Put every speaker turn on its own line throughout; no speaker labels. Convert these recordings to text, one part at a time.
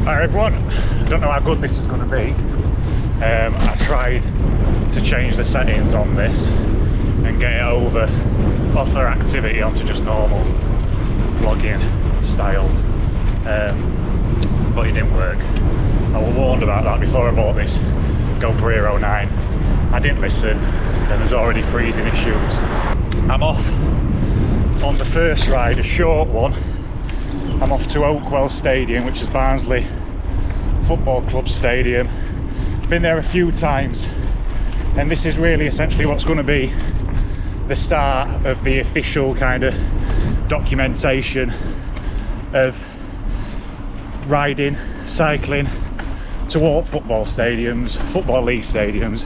Everyone, I don't know how good this is going to be. I tried to change the settings on this and get it over off their activity onto just normal vlogging style, but it didn't work. I was warned about that before I bought this GoPro Hero 9. I didn't listen, and there's already freezing issues. I'm off on the first ride, a short one. I'm off to Oakwell Stadium, which is Barnsley Football Club Stadium. Been there a few times, and this is really essentially what's going to be the start of the official kind of documentation of riding, cycling toward football stadiums, football league stadiums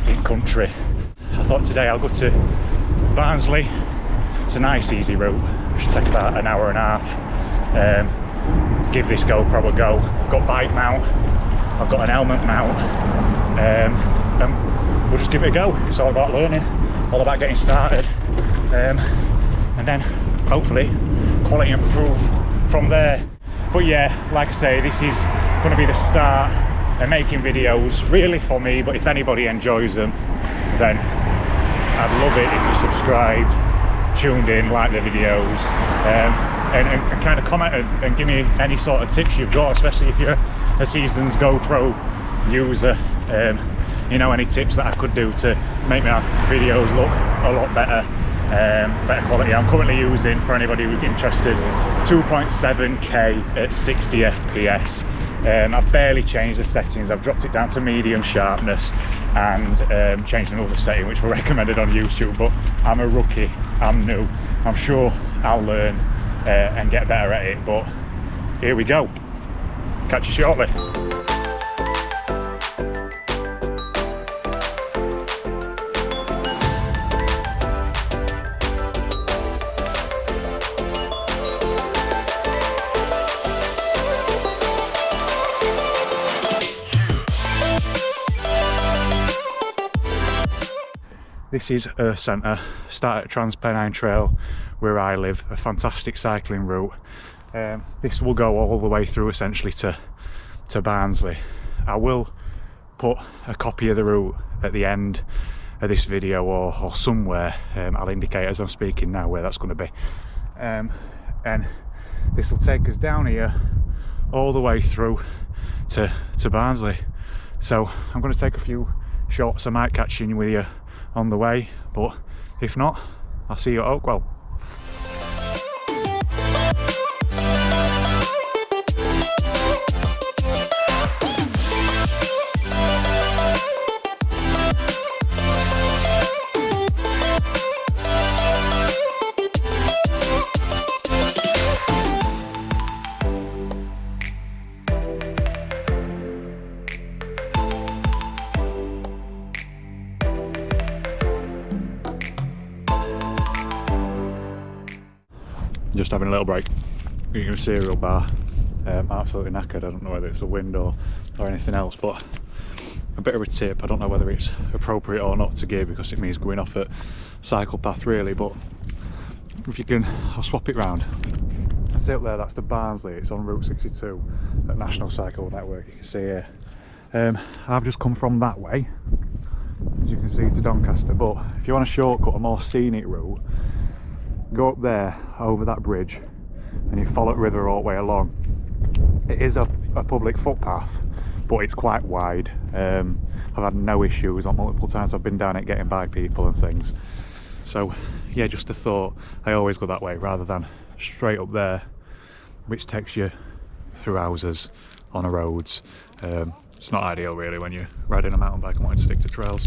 in country. I thought today I'll go to Barnsley. It's a nice easy route, should take about an hour and a half. Give this GoPro a go. I've got bike mount, I've got an helmet mount, and we'll just give it a go. It's all about learning, all about getting started, and then hopefully quality improve from there. But yeah, like I say, this is going to be the start of making videos really for me, but if anybody enjoys them, then I'd love it if you subscribed, tuned in, like the videos, and kind of comment and give me any sort of tips you've got, especially if you're a seasoned GoPro user. You know, any tips that I could do to make my videos look a lot better, better quality. I'm currently using, for anybody who's interested, 2.7K at 60 FPS. I've barely changed the settings. I've dropped it down to medium sharpness and changed another setting which were recommended on YouTube, but I'm a rookie, I'm new. I'm sure I'll learn and get better at it, but here we go. Catch you shortly. This is Earth Centre, start at Transpennine Trail where I live, a fantastic cycling route. This will go all the way through essentially to Barnsley. I will put a copy of the route at the end of this video or somewhere. I'll indicate as I'm speaking now where that's going to be. And this will take us down here all the way through to Barnsley. So I'm going to take a few shots. I might catch you with you on the way, but if not, I'll see you at Oakwell. Just having a little break, eating a cereal bar. Absolutely knackered. I don't know whether it's the wind or anything else, but a bit of a tip. I don't know whether it's appropriate or not to give because it means going off at cycle path really, but if you can, I'll swap it round. See up there, that's the Barnsley. It's on Route 62 at National Cycle Network. You can see here. I've just come from that way, as you can see, to Doncaster, but if you want a shortcut, a more scenic route, go up there over that bridge and you follow the river all the way along. It is a public footpath, but it's quite wide. I've had no issues on multiple times I've been down it getting by people and things. So yeah, just a thought. I always go that way rather than straight up there, which takes you through houses on the roads. It's not ideal really when you're riding a mountain bike and wanting to stick to trails.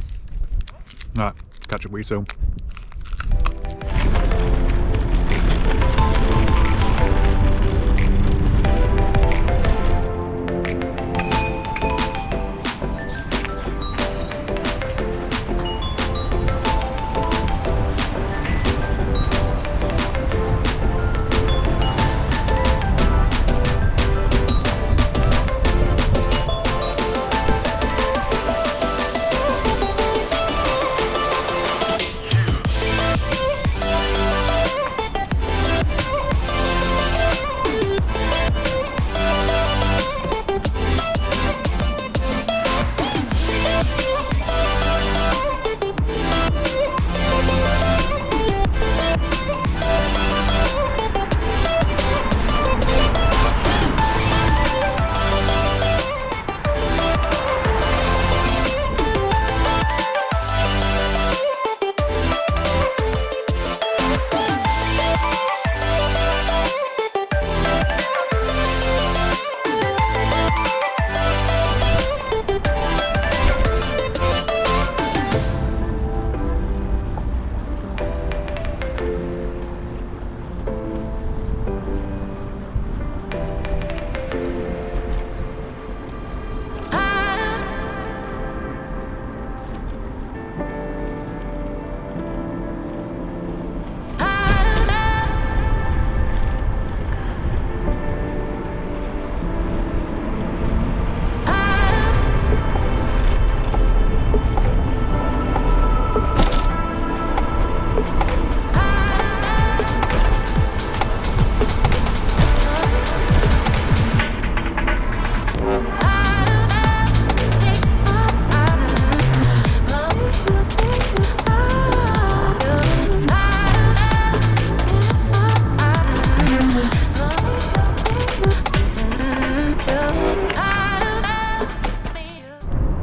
Right, catch up with you soon.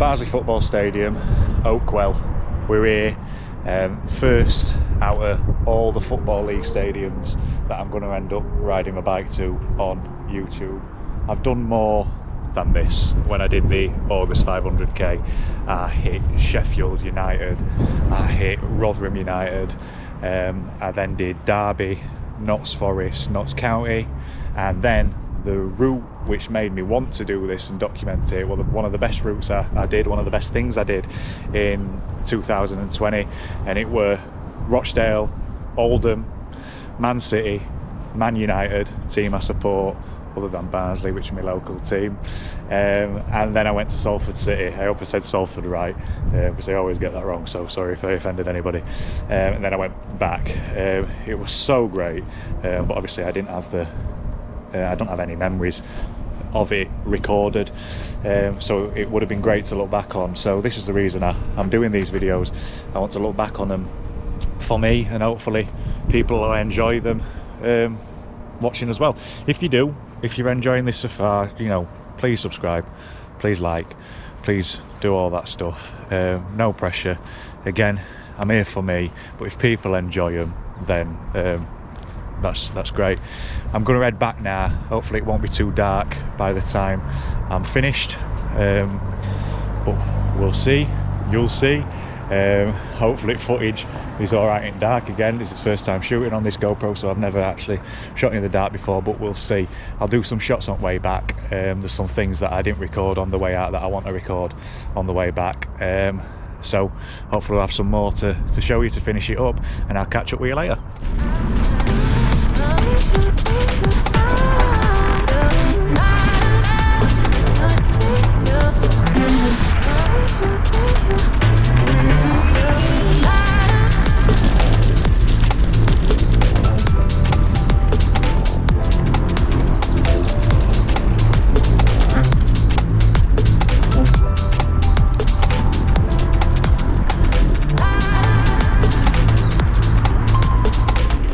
Barnsley Football Stadium, Oakwell. We're here, first out of all the Football League stadiums that I'm going to end up riding my bike to on YouTube. I've done more than this. When I did the August 500k, I hit Sheffield United, I hit Rotherham United, I then did Derby, Notts Forest, Notts County, and then the route which made me want to do this and document it, well, one of the best routes I did, one of the best things I did in 2020, and it were Rochdale, Oldham, Man City, Man United, team I support other than Barnsley, which is my local team, and then I went to Salford City. I hope I said Salford right, because I always get that wrong, so sorry if I offended anybody. And then I went back. It was so great, but obviously I didn't have I don't have any memories of it recorded, so it would have been great to look back on. So this is the reason I'm doing these videos. I want to look back on them for me, and hopefully people will enjoy them watching as well. If you do, if you're enjoying this so far, you know, please subscribe, please like, please do all that stuff. No pressure. Again, I'm here for me, but if people enjoy them, then that's great. I'm going to head back now. Hopefully it won't be too dark by the time I'm finished, but we'll see. You'll see. Hopefully footage is alright in dark. Again, this is the first time shooting on this GoPro, so I've never actually shot in the dark before, but we'll see. I'll do some shots on the way back. There's some things that I didn't record on the way out that I want to record on the way back, so hopefully we'll have some more to show you to finish it up, and I'll catch up with you later.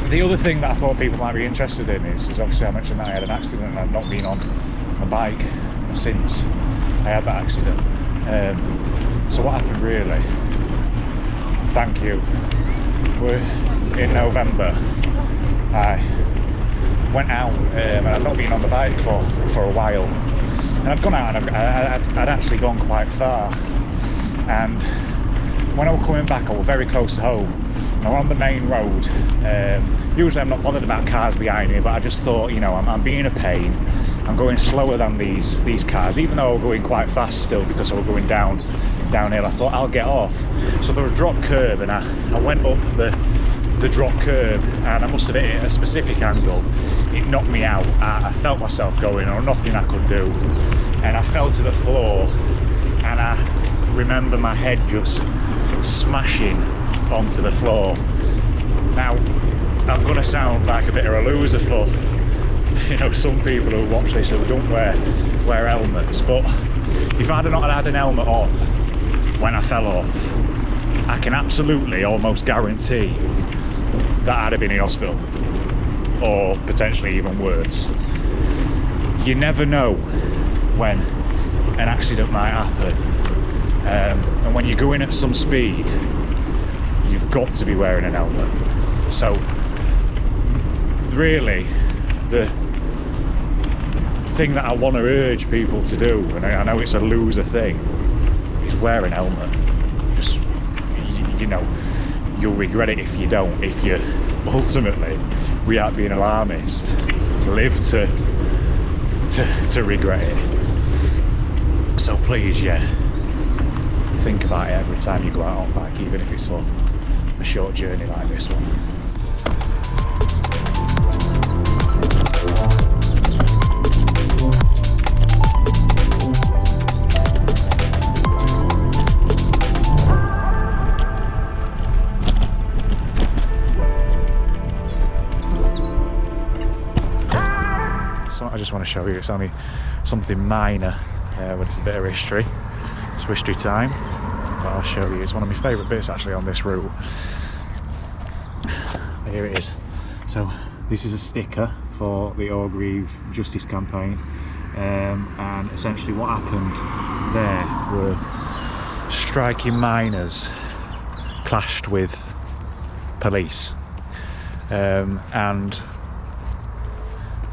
The other thing that I thought people might be interested in is obviously I mentioned that I had an accident and I've not been on a bike since I had that accident. So what happened really, thank you, we're in November. I went out and I'd not been on the bike for a while, and I'd gone out and I'd actually gone quite far, and when I was coming back I was very close to home. I was on the main road. Usually I'm not bothered about cars behind me, but I just thought, you know, I'm being a pain. I'm going slower than these cars, even though I was going quite fast still because I was going downhill. I thought I'll get off. So there was a drop curb, and I went up the drop curb, and I must have hit it at a specific angle. It knocked me out. I felt myself going, or nothing I could do, and I fell to the floor, and I remember my head just smashing onto the floor. Now, I'm gonna sound like a bit of a loser for, you know, some people who watch this who don't wear helmets, but if I'd not had an helmet on when I fell off, I can absolutely almost guarantee that I'd have been in hospital, or potentially even worse. You never know when an accident might happen, and when you're going at some speed, you've got to be wearing an helmet. So really the thing that I want to urge people to do, and I know it's a loser thing, is wear an helmet. Just, you know, you'll regret it if you don't. If you ultimately, without being an alarmist, live to regret it. So please, yeah, think about it every time you go out on bike, even if it's for a short journey like this one. So I just want to show you, it's only something minor, but it's a bit of history. It's history time. But I'll show you. It's one of my favourite bits actually on this route. Here it is. So this is a sticker for the Orgreave Justice campaign, and essentially what happened there were striking miners clashed with police, and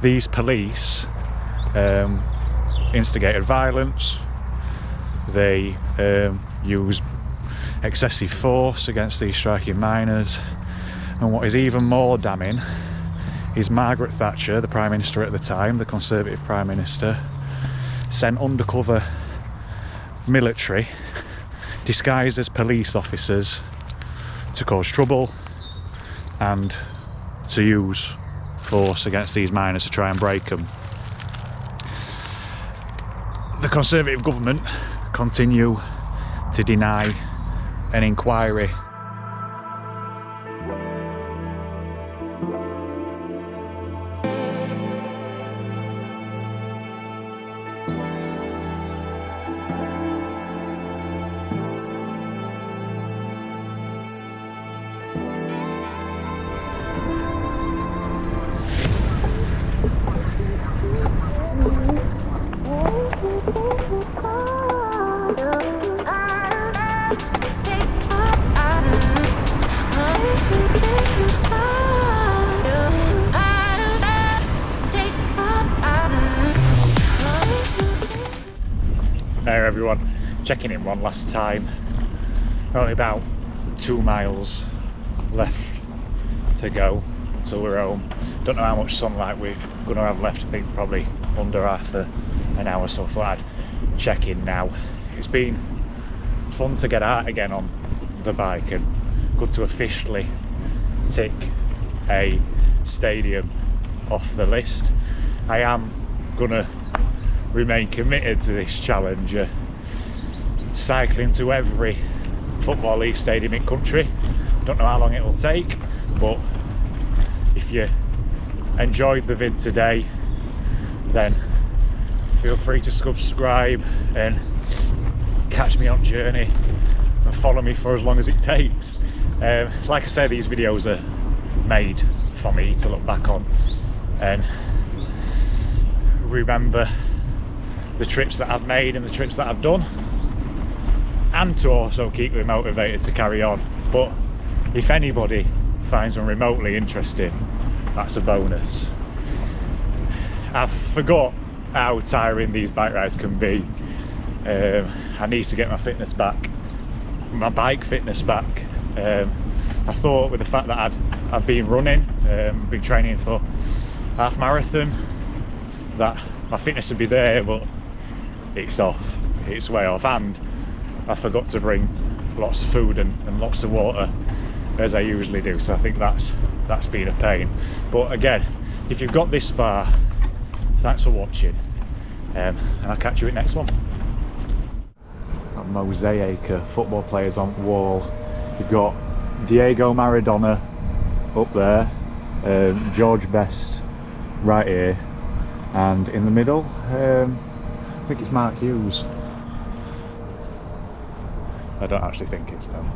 these police instigated violence. They used excessive force against these striking miners, and what is even more damning is Margaret Thatcher, the Prime Minister at the time, the Conservative Prime Minister, sent undercover military disguised as police officers to cause trouble and to use force against these miners to try and break them. The Conservative government continue to deny an inquiry. There everyone, checking in one last time. Only about 2 miles left to go until we're home. Don't know how much sunlight we're going to have left. I think probably under half an hour, so I thought I'd check in now. It's been fun to get out again on the bike and good to officially tick a stadium off the list. I am gonna remain committed to this challenge, cycling to every Football League stadium in country. Don't know how long it will take, but if you enjoyed the vid today, then feel free to subscribe and catch me on journey and follow me for as long as it takes. Like I said, these videos are made for me to look back on and remember the trips that I've made and the trips that I've done, and to also keep me motivated to carry on. But if anybody finds them remotely interesting, that's a bonus. I forgot how tiring these bike rides can be. I need to get my fitness back, my bike fitness back. I thought with the fact that I've been running, been training for half marathon, that my fitness would be there, but it's off, it's way off, and I forgot to bring lots of food and lots of water as I usually do, so I think that's been a pain. But again, if you've got this far, thanks for watching, and I'll catch you at next one. Got mosaic football players on the wall. You've got Diego Maradona up there, George Best right here, and in the middle, I think it's Mark Hughes. I don't actually think it's them.